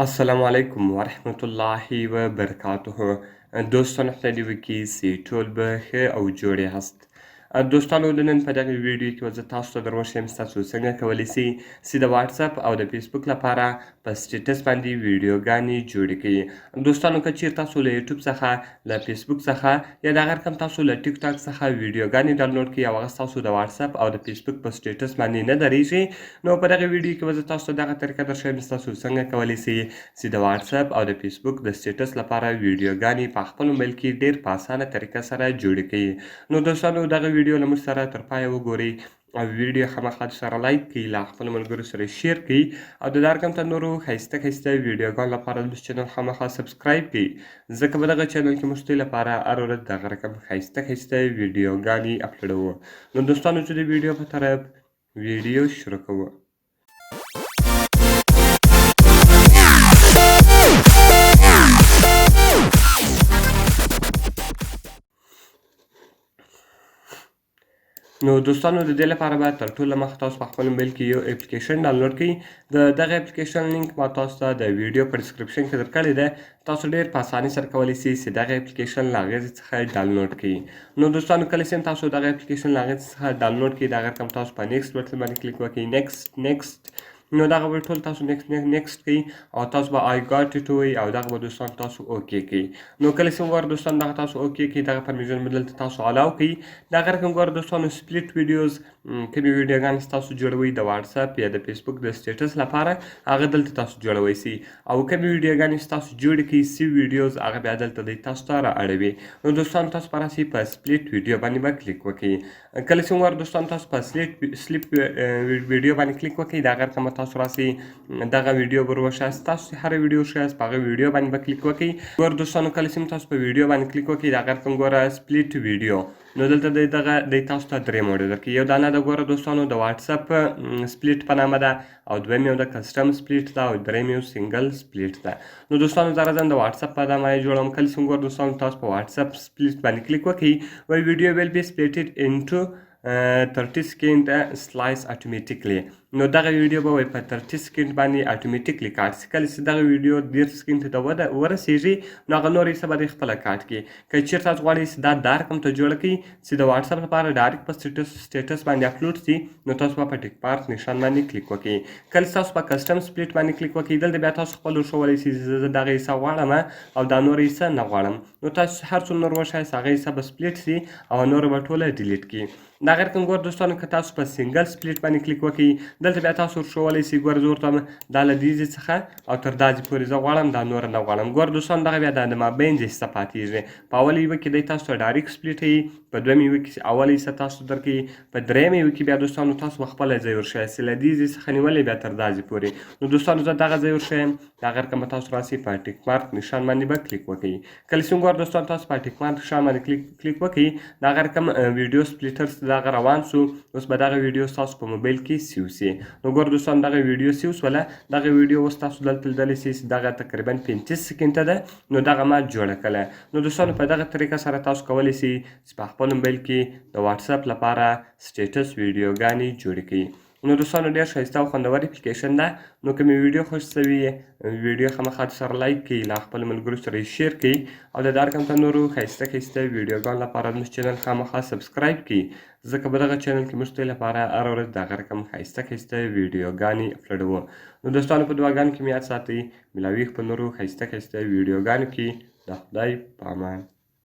السلام علیکم ورحمت الله وبرکاته. دوستانو خدای دې وکړي چې ټول به ښه او جوړ یاست. دوستانو د نن په دغه ویډیو کې به زه تاسو ته در وښیم ستاسو څنګه کولی سئ چې د واټساپ او د فیسبوک لپاره په سټیټس باندې ویډیوګانې جوړې کړئ. دوستانو که چیرې تاسو له یوټیوب څخه له فیسبوک څخه یا د هغه رقم تاسو له ټیک ټاک څخه ویډیوګانې ډاونلوډ کړئ او هغه ستاسو د واټساپ او د فیسبوک په سټیټس باندې نه درېږي، نو په دغه ویډیو کې به زه تاسو ته دغه طریقه درښیم چې تاسو څنګه کولی سئ چې د واټساپ او د فیسبوک د سټیټس لپاره ویډیوګانې په خپل موبایل کې ډېر په اسانه طریقه سره جوړې کړئ. نو دوستانو دغه ویډیو له موږ سره تر پایه وګورئ او ویډیو خامخا سره لایک کړئ، له خپلو ملګرو سره شیر کړئ او د دا رقم ته نورو ښایسته ښایسته ویډیوګانو لپاره زموږ چینل خامخا سبسکرایب کړئ، ځکه په دغه چینل کې موږ ستاسو لپاره هر ورځ دغه رقم ښایسته ښایسته ویډیوګانې اپلوډوو. نو دوستانو چې د ویډیو په طرف ویډیو شروع کوو. نو دوستانو د دې لپاره باید تر ټولو مخکې تاسو په خپل موبایل کې یو اپلیکیشن ډاونلوډ کړئ. د دغه اپلیکیشن لینک ما تاسو ته د ویډیو په ډسکرپشن کې درکړی دی. تاسو ډېر په اسانۍ سره کولی سئ چې دغه اپلیکیشن له هغې څخه ډاونلوډ کړئ. نو دوستانو کله چې تاسو دغه اپلیکیشن له هغې څخه ډاونلوډ کړئ، د هغه رقم تاسو په نیکسټ بټن باندې کلیک وکړئ. نیکسټ نو دغه به ټول تاسو نیکسټ کوئ او تاسو به آی ګاټ اټ ووایئ او دغه به دوستان تاسو اوکې کړئ. نو کله چې وګورئ دوستان دغه تاسو اوکې کړئ، دغه پرمیشن به دلته تاسو الاو کړئ. دغه رقم ګوره دوستانو سپلیټ ویډیوز کومې ویډیوګانې چې تاسو جوړوئ د واټساپ یا د فیسبوک د سټیټس لپاره، هغه دلته تاسو جوړوی سئ او کومې ویډیوګانې چې تاسو جوړې کړئ سی ویډیوز، هغه بیا دلته دی تاسو ته را اړوي. نو دوستانو تاسو به راسئ په سپلیټ ویډیو باندې به کلیک وکړئ. کله چې وګورئ دوستانو تاسو په سلیپ ویډیو باندې کلیک وکړئ، دغه رقم به تاسو راسئ دغه ویډیو به وښایست. تاسو چې هره ویډیو ښایست په هغه ویډیو باندې به کلیک وکړئ. ګوره دوستانو کله چې تاسو په ویډیو باندې کلیک وکړئ، دغه رقم ګوره سپلیټ ویډیو، نو دلته دی دغه دی تاسو ته درې موډ درکوي. یو دانه د ګوره دوستانو د واټساپ سپلیټ په نامه ده او دویم یو د کسټم سپلیټ ده او دریم یو سنګل سپلیټ ده. نو دوستانو زه راځم د واټساپ په نامه یې جوړوم. کله چې ګوره دوستانو تاسو په واټساپ سپلیټ باندې کلیک وکړئ، وایي ویډیو ویل بي سپلیټډ انټو 30 سکند سلایس اتوماتیکلی. نو دغه ویډیو به وایي په 30 سکند باندې اتوماتیکلی کاټ شي. کله چې دغه ویډیو 30 سکند ته ورسیږي، نو هغه نور حصه به دی خپله کاټ کړي. که چېرته تاسو غواړئ چې دا رقم ته جوړه کړئ چې د واټساپ لپاره ډایرکټ په سټیټس باندې اپلوډ شي، نو تاسو به په ټیک مارک نشان باندې کلیک وکړئ. کله چې تاسو په کسټم سپلیټ باندې کلیک وکړئ، دلته بیا تاسو خپل ورښولی سئ چې زه دغه حصه غواړم او دا نور حصه نه غواړم. نو تاسو هر څومره نور وښایاست هغه حصه به سپلیټ سي او نور به ټوله ډیلیټ کړي. دغه رقم ګوره دوستانو که تاسو په سنګل سپلیټ باندې کلیک وکړئ، دلته بیا تاسو ورښولی سئ ګوره زه ورته دا له دې ځای څخه او تر دا ځای پورې زه غواړم، دا نوره نه غواړم. ګوره دوستانو دغه بیا د مابین ځای حصه پاتېږي. په اوله یوه کې دی تاسو ته ډایرکټ سپلیټ وي، په دویم یوه کې اوله حصه تاسو درکوي، په دریم یوه کې بیا دوستانو تاسو به خپله ځای ورښایاست له دې ځای څخه نیولې بیا تر دا ځای پورې. نو دوستانو زه دغه ځای ورښیم. دغه رقم به تاسو راسئ په ټیک مارک نشان باندې به کلیک وکړئ. کله چې ګوره دوستانو تاسو په ټیک مارک نشان باندې کلیک وکړئ، دغه رقم ویډیو سپلیټرز دغه روان سو. اوس به دغه ویډیو ستاسو په موبایل کې سیو سي. نو ګوره دوستانو دغه ویډیو سیو سوله. دغه ویډیو اوس تاسو دلته لیدلی سئ چې دغه تقریبا 25 سکنډه ده. نو دغه ما جوړه کړله. نو دوستانو په دغه طریقه سره تاسو کولی سئ چې په خپل موبایل کې د واټساپ لپاره سټیټس ویډیوګانې جوړې کړئ. نو دوستانو ډېر ښایسته او خوندور اپلیکیشن ده. نو که مې ویډیو خوښ شوي، ویډیو خامخا سره لایک کړئ، له خپلو ملګرو سره یې شیر کړئ او د دا رقم ته نورو ښایسته ښایسته ویډیوګانو لپاره زموږ چینل خامخا سبسکرایب کړئ، ځکه په دغه چینل کې موږ ستاسو لپاره هره ورځ دغه رقم ښایسته ښایسته ویډیوګانې اپلوډوو. نو دوستانو په دعاګانو کې مې یاد ساتئ. ملاویږو په نورو ښایسته ښایسته ویډیوګانو کې. د خدای په امان.